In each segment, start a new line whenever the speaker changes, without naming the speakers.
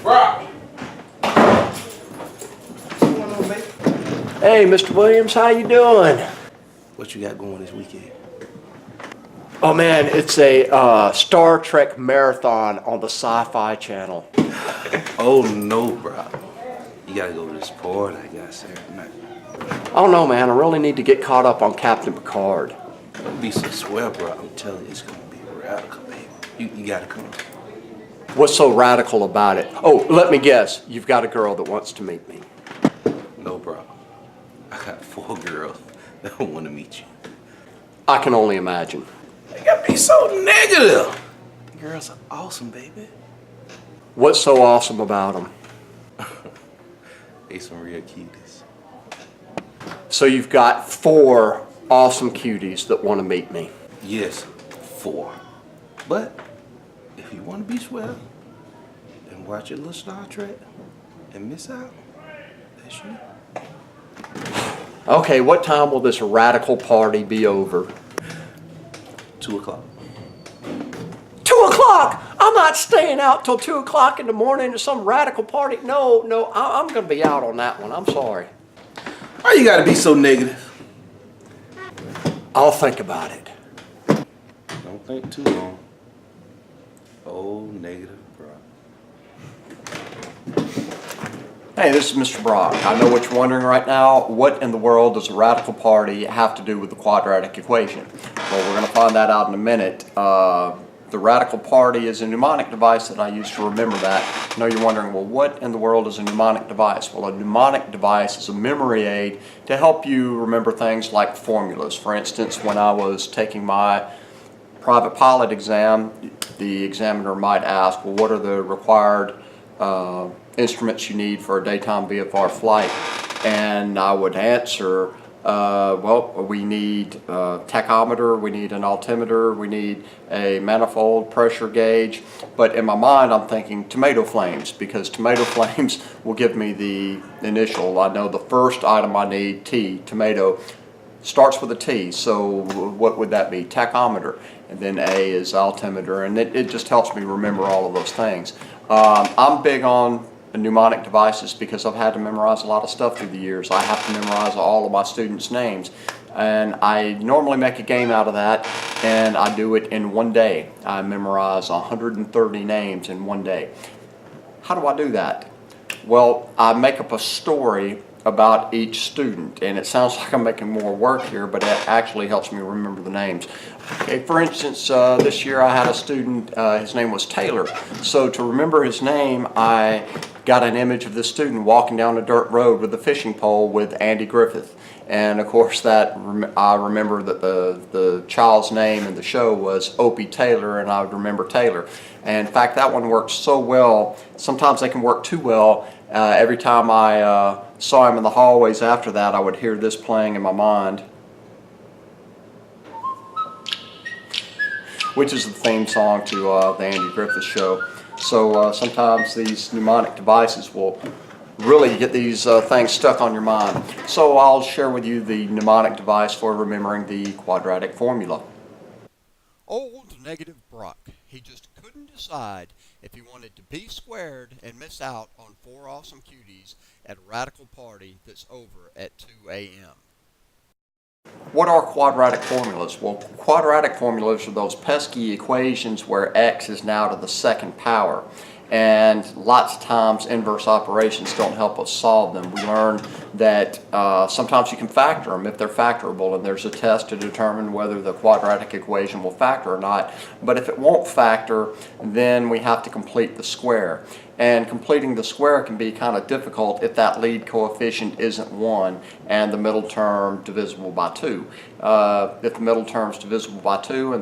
Brock! What's going on, baby?
Hey, Mr. Williams, how you doing?
What you got going this weekend?
Oh man, it's a Star Trek marathon on the Sci-Fi Channel.
Oh no, bro. You gotta go to this party I got Saturday night.
I don't know, man. I really need to get caught up on Captain Picard.
Don't be so swell, bro. I'm telling you, it's gonna be radical, baby. You gotta come.
What's so radical about it? Oh, let me guess. You've got a girl that wants to meet me.
No, bro. I got 4 girls that want to meet you.
I can only imagine.
You gotta be so negative. The girls are awesome, baby.
What's so awesome about them?
They some real cuties.
So you've got 4 awesome cuties that want to meet me.
Yes, 4. But if you want to be swell and watch a little Star Trek and miss out, that's you.
Okay, what time will this radical party be over?
2 o'clock.
2 o'clock! I'm not staying out till 2 o'clock in the morning to some radical party. No, I'm going to be out on that one. I'm sorry.
Why you gotta be so negative?
I'll think about it.
Don't think too long. Oh, negative, bro.
Hey, this is Mr. Brock. I know what you're wondering right now. What in the world does a radical party have to do with the quadratic equation? Well, we're going to find that out in a minute. The radical party is a mnemonic device that I use to remember that. I know you're wondering, well, what in the world is a mnemonic device? Well, a mnemonic device is a memory aid to help you remember things like formulas. For instance, when I was taking my private pilot exam, the examiner might ask, well, what are the required instruments you need for a daytime VFR flight? And I would answer, well, we need a tachometer, we need an altimeter, we need a manifold pressure gauge. But in my mind, I'm thinking tomato flames, because tomato flames will give me the initial. I know the first item I need, T, tomato, starts with a T, so what would that be? Tachometer. And then A is altimeter, and it just helps me remember all of those things. I'm big on mnemonic devices because I've had to memorize a lot of stuff through the years. I have to memorize all of my students' names, and I normally make a game out of that, and I do it in one day. I memorize 130 names in one day. How do I do that? Well, I make up a story about each student, and it sounds like I'm making more work here, but it actually helps me remember the names. Okay, for instance, this year I had a student, his name was Taylor. So to remember his name, I got an image of this student walking down a dirt road with a fishing pole with Andy Griffith. And of course that I remember that the child's name in the show was Opie Taylor, and I would remember Taylor. And in fact, that one worked so well, sometimes they can work too well. Every time I saw him in the hallways after that, I would hear this playing in my mind, which is the theme song to the Andy Griffith Show. So sometimes these mnemonic devices will really get these things stuck on your mind. So I'll share with you the mnemonic device for remembering the quadratic formula. Old negative Brock. He just couldn't decide if he wanted to be squared and miss out on 4 awesome cuties at a radical party that's over at 2 a.m. What are quadratic formulas? Well, quadratic formulas are those pesky equations where x is now to the 2nd power. And lots of times inverse operations don't help us solve them. We learn that sometimes you can factor them if they're factorable, and there's a test to determine whether the quadratic equation will factor or not. But if it won't factor, then we have to complete the square. And completing the square can be kind of difficult if that lead coefficient isn't 1 and the middle term divisible by 2. If the middle term is divisible by 2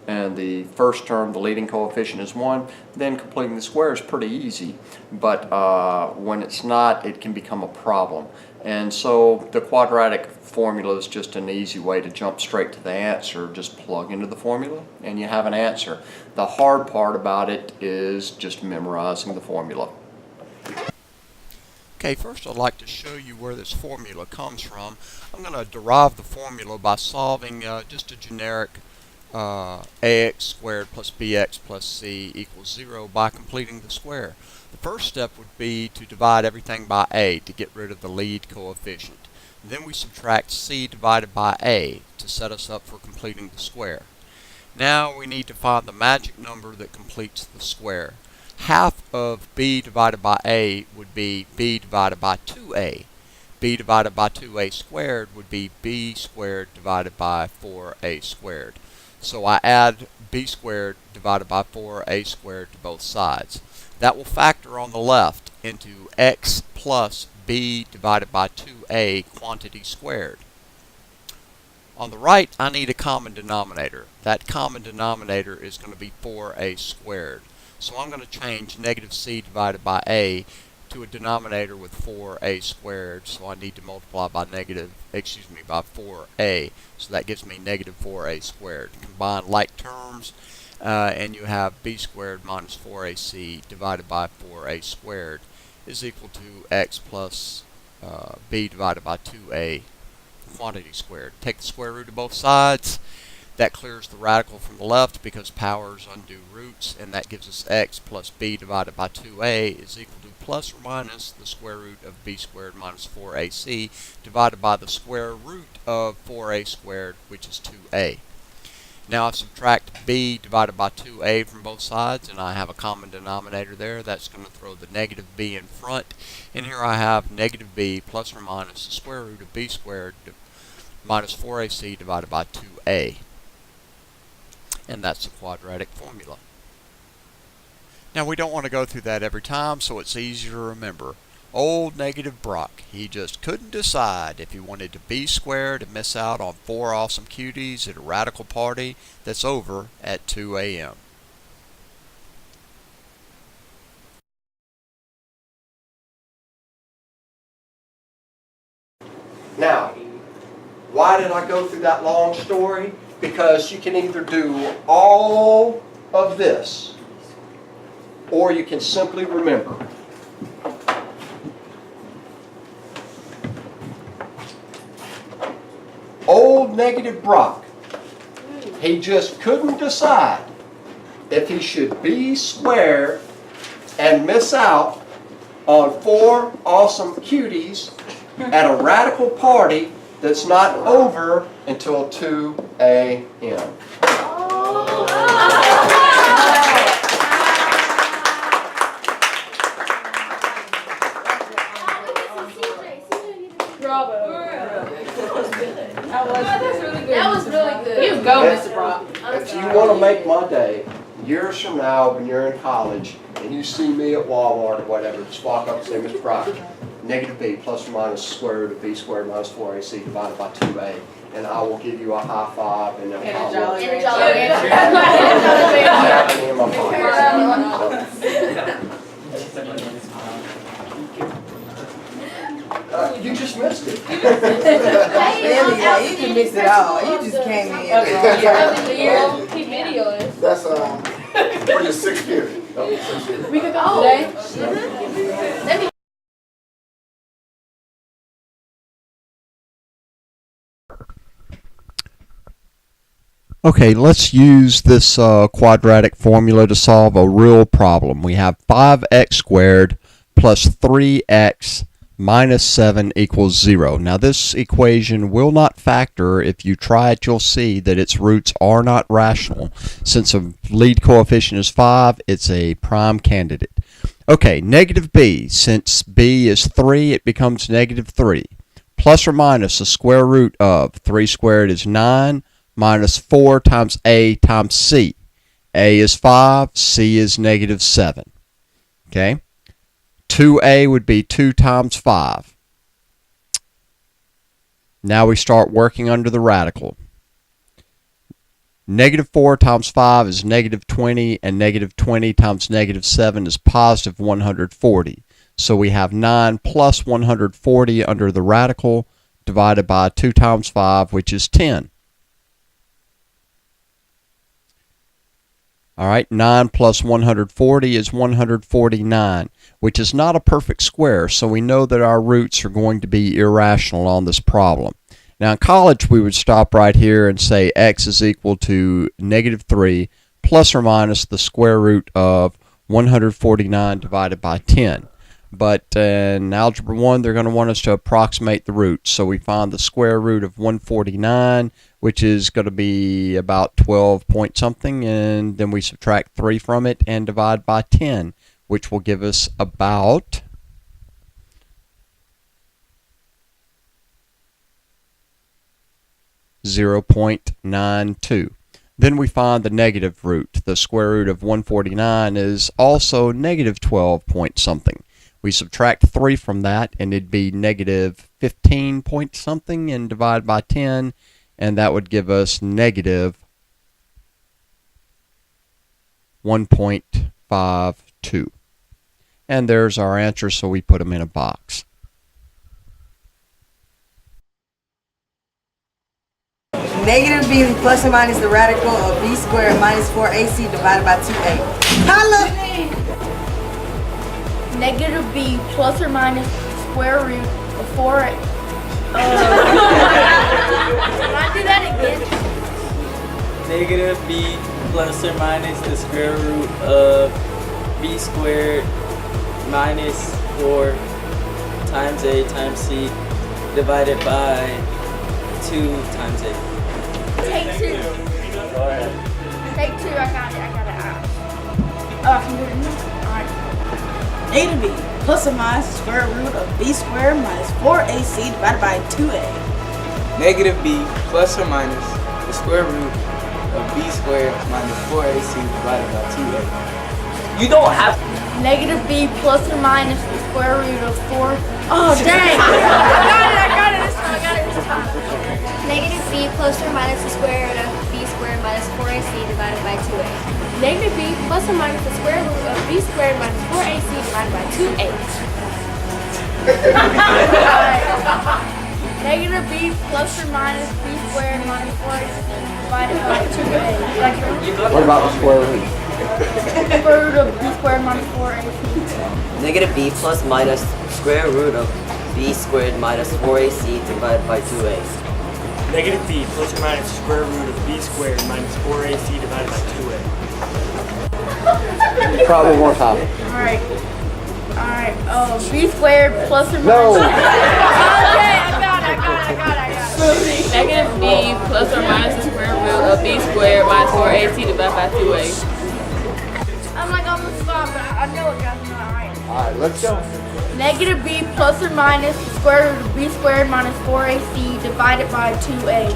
and the first term, the leading coefficient, is 1, then completing the square is pretty easy. But when it's not, it can become a problem. And so the quadratic formula is just an easy way to jump straight to the answer. Just plug into the formula and you have an answer. The hard part about it is just memorizing the formula. Okay, first I'd like to show you where this formula comes from. I'm going to derive the formula by solving just a generic ax squared plus bx plus c equals 0 by completing the square. The first step would be to divide everything by a to get rid of the lead coefficient. Then we subtract c divided by a to set us up for completing the square. Now we need to find the magic number that completes the square. Half of b divided by a would be b divided by 2a. b divided by 2a squared would be b squared divided by 4a squared. So I add b squared divided by 4a squared to both sides. That will factor on the left into x plus b divided by 2a quantity squared. On the right, I need a common denominator. That common denominator is going to be 4a squared. So I'm going to change negative c divided by a to a denominator with 4a squared. So I need to multiply by by 4a. So that gives me negative 4a squared. Combine like terms, and you have b squared minus 4ac divided by 4a squared is equal to x plus b divided by 2a quantity squared. Take the square root of both sides. That clears the radical from the left because powers undo roots, and that gives us x plus b divided by 2a is equal to plus or minus the square root of b squared minus 4ac divided by the square root of 4a squared, which is 2a. Now I subtract b divided by 2a from both sides, and I have a common denominator there. That's going to throw the negative b in front. And here I have negative b plus or minus the square root of b squared minus 4ac divided by 2a. And that's the quadratic formula. Now we don't want to go through that every time, so it's easier to remember. Old negative Brock, he just couldn't decide if he wanted to be squared and miss out on 4 awesome cuties at a radical party that's over at 2 a.m. Now, why did I go through that long story? Because you can either do all of this, or you can simply remember. Old negative Brock, he just couldn't decide if he should be squared and miss out on 4 awesome cuties at a radical party that's not over until 2 a.m.
Bravo.
That was really good.
You go, Mr. Brock.
If you want to make my day, years from now when you're in college and you see me at Walmart or whatever, just walk up and say, Mr. Brock, negative b plus or minus the square root of b squared minus 4ac divided by 2a, and I will give you a high five and
And a jolly
And a
rancher.
jolly
I have any in my pocket. You just missed it.
Yeah, you can mix it all. You just came in.
Keep videos.
That's for your 6th period.
We could go today. Let me.
Okay, let's use this quadratic formula to solve a real problem. We have 5x squared plus 3x minus 7 equals 0. Now this equation will not factor. If you try it, you'll see that its roots are not rational. Since a lead coefficient is 5, it's a prime candidate. Okay, negative b. Since b is 3, it becomes negative 3. Plus or minus the square root of 3 squared is 9 minus 4 times a times c. A is 5, c is negative 7. Okay? 2a would be 2 times 5. Now we start working under the radical. Negative 4 times 5 is negative 20, and negative 20 times negative 7 is positive 140. So we have 9 plus 140 under the radical divided by 2 times 5, which is 10. All right, 9 plus 140 is 149, which is not a perfect square, so we know that our roots are going to be irrational on this problem. Now in college, we would stop right here and say x is equal to -3 plus or minus the square root of 149 divided by 10. But in Algebra 1, they're going to want us to approximate the roots. So we find the square root of 149, which is going to be about 12 point something, and then we subtract 3 from it and divide by 10, which will give us about 0.92. Then we find the negative root. The square root of 149 is also negative 12 point something. We subtract 3 from that, and it'd be negative 15 point something, and divide by 10, and that would give us negative 1.52. And there's our answer, so we put them in a box.
Negative b plus or minus the radical of b squared minus 4ac divided by 2a. Holla!
Negative b plus or minus square root of 4. Can I do that again?
Negative b plus or minus the square root of b squared minus 4 times a times c divided by 2 times a.
Take 2. Take 2, I got it. Oh, I can do it now? Alright.
Negative b plus or minus the square root of b squared minus 4ac divided by 2a.
Negative b plus or minus the square root of b squared minus 4ac divided by 2a. You don't have
Negative b plus or minus the square root of 4. Oh, dang! I got it this time.
Negative b plus or minus the square root of b squared minus 4ac divided by 2a.
Negative b plus or minus the square root of b squared minus 4ac divided by 2a. Negative b plus or minus b squared minus 4ac divided by 2a.
What about the square root?
Square root of b squared minus 4ac.
Negative b plus minus square root of b squared minus 4ac divided by 2a.
Negative b plus or minus square root of b squared minus 4ac divided by 2a.
Probably more time.
Alright. B squared plus or minus.
No.
Okay, I got it.
Negative b plus or minus the square root of b squared minus 4ac divided by 2a.
I'm like on the spot, but I know it, guys. Alright.
Alright, let's go.
Negative b plus or minus the square root of b squared minus 4ac divided by 2a.